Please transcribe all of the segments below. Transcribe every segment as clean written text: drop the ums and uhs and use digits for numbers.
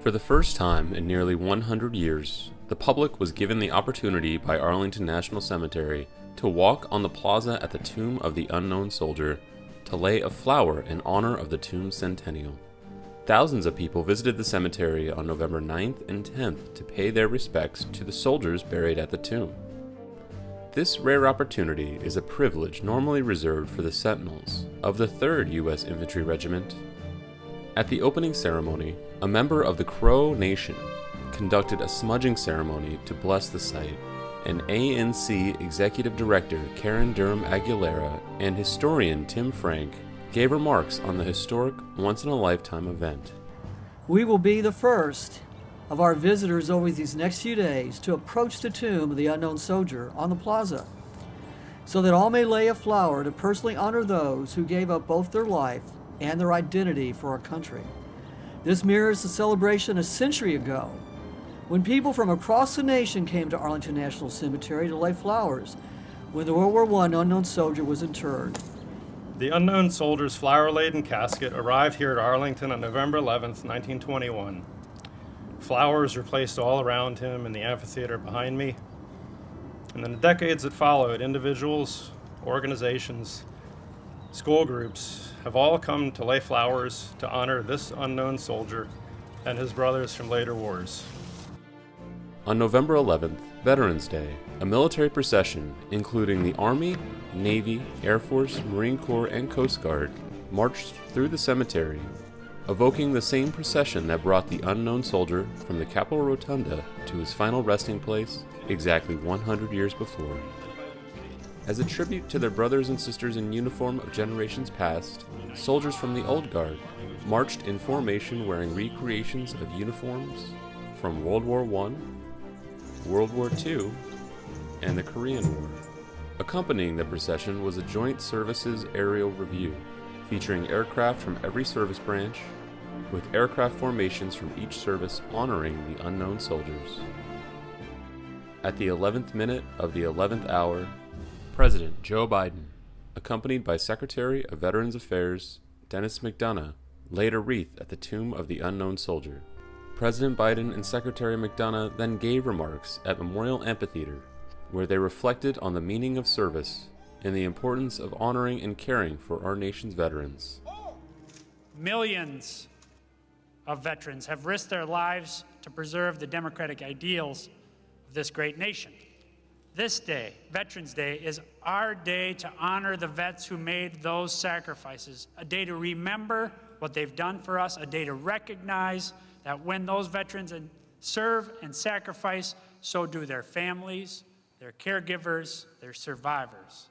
For the first time in nearly 100 years, the public was given the opportunity by Arlington National Cemetery to walk on the plaza at the tomb of the unknown soldier to lay a flower in honor of the tomb's centennial. Thousands of people visited the cemetery on November 9th and 10th to pay their respects to the soldiers buried at the tomb. This rare opportunity is a privilege normally reserved for the Sentinels of the 3rd U.S. Infantry Regiment. At the opening ceremony, a member of the Crow Nation conducted a smudging ceremony to bless the site, and ANC Executive Director Karen Durham Aguilera and historian Tim Frank gave remarks on the historic once-in-a-lifetime event. We will be the first of our visitors over these next few days to approach the tomb of the unknown soldier on the plaza, so that all may lay a flower to personally honor those who gave up both their life and their identity for our country. This mirrors the celebration a century ago, when people from across the nation came to Arlington National Cemetery to lay flowers when the World War I unknown soldier was interred. The unknown soldier's flower-laden casket arrived here at Arlington on November 11th, 1921. Flowers were placed all around him in the amphitheater behind me. And in the decades that followed, individuals, organizations, school groups have all come to lay flowers to honor this unknown soldier and his brothers from later wars. On November 11th, Veterans Day, a military procession, including the Army, Navy, Air Force, Marine Corps, and Coast Guard, marched through the cemetery, evoking the same procession that brought the unknown soldier from the Capitol Rotunda to his final resting place exactly 100 years before. As a tribute to their brothers and sisters in uniform of generations past, soldiers from the Old Guard marched in formation wearing recreations of uniforms from World War I, World War II, and the Korean War. Accompanying the procession was a Joint Services Aerial Review, featuring aircraft from every service branch, with aircraft formations from each service honoring the unknown soldiers. At the 11th minute of the 11th hour, President Joe Biden, accompanied by Secretary of Veterans Affairs Dennis McDonough, laid a wreath at the tomb of the unknown soldier. President Biden and Secretary McDonough then gave remarks at Memorial Amphitheater, where they reflected on the meaning of service and the importance of honoring and caring for our nation's veterans. Millions of veterans have risked their lives to preserve the democratic ideals of this great nation. This day, Veterans Day, is our day to honor the vets who made those sacrifices, a day to remember what they've done for us, a day to recognize that when those veterans serve and sacrifice, so do their families, their caregivers, their survivors.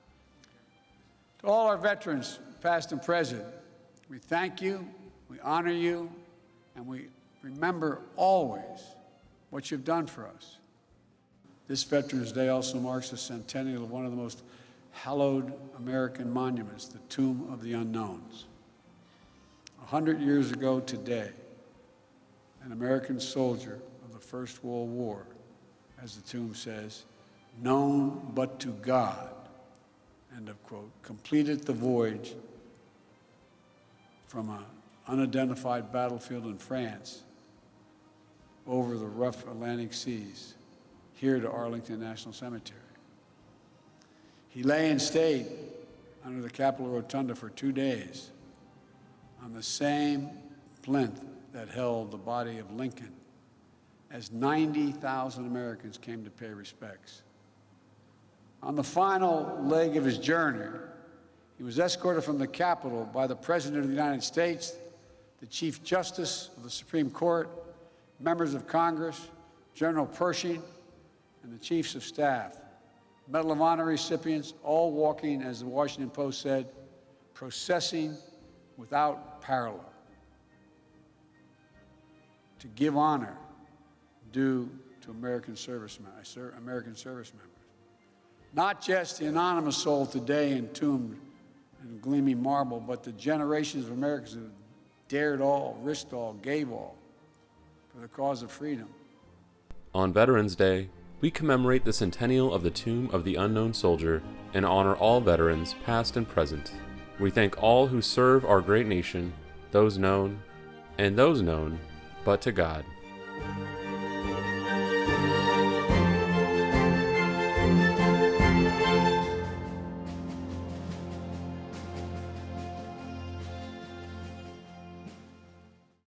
To all our veterans, past and present, we thank you, we honor you, and we remember always what you've done for us. This Veterans Day also marks the centennial of one of the most hallowed American monuments, the Tomb of the Unknowns. 100 years ago today, an American soldier of the First World War, as the tomb says, known but to God, end of quote, completed the voyage from an unidentified battlefield in France over the rough Atlantic seas here to Arlington National Cemetery. He lay and stayed under the Capitol Rotunda for 2 days on the same plinth that held the body of Lincoln as 90,000 Americans came to pay respects. On the final leg of his journey, he was escorted from the Capitol by the President of the United States, the Chief Justice of the Supreme Court, members of Congress, General Pershing, and the Chiefs of Staff. Medal of Honor recipients, all walking, as the Washington Post said, processing without parallel, to give honor due to American service members. Not just the anonymous soul today entombed in gleaming marble, but the generations of Americans who dared all, risked all, gave all for the cause of freedom. On Veterans Day, we commemorate the centennial of the Tomb of the Unknown Soldier and honor all veterans, past and present. We thank all who serve our great nation, those known, and those known, but to God.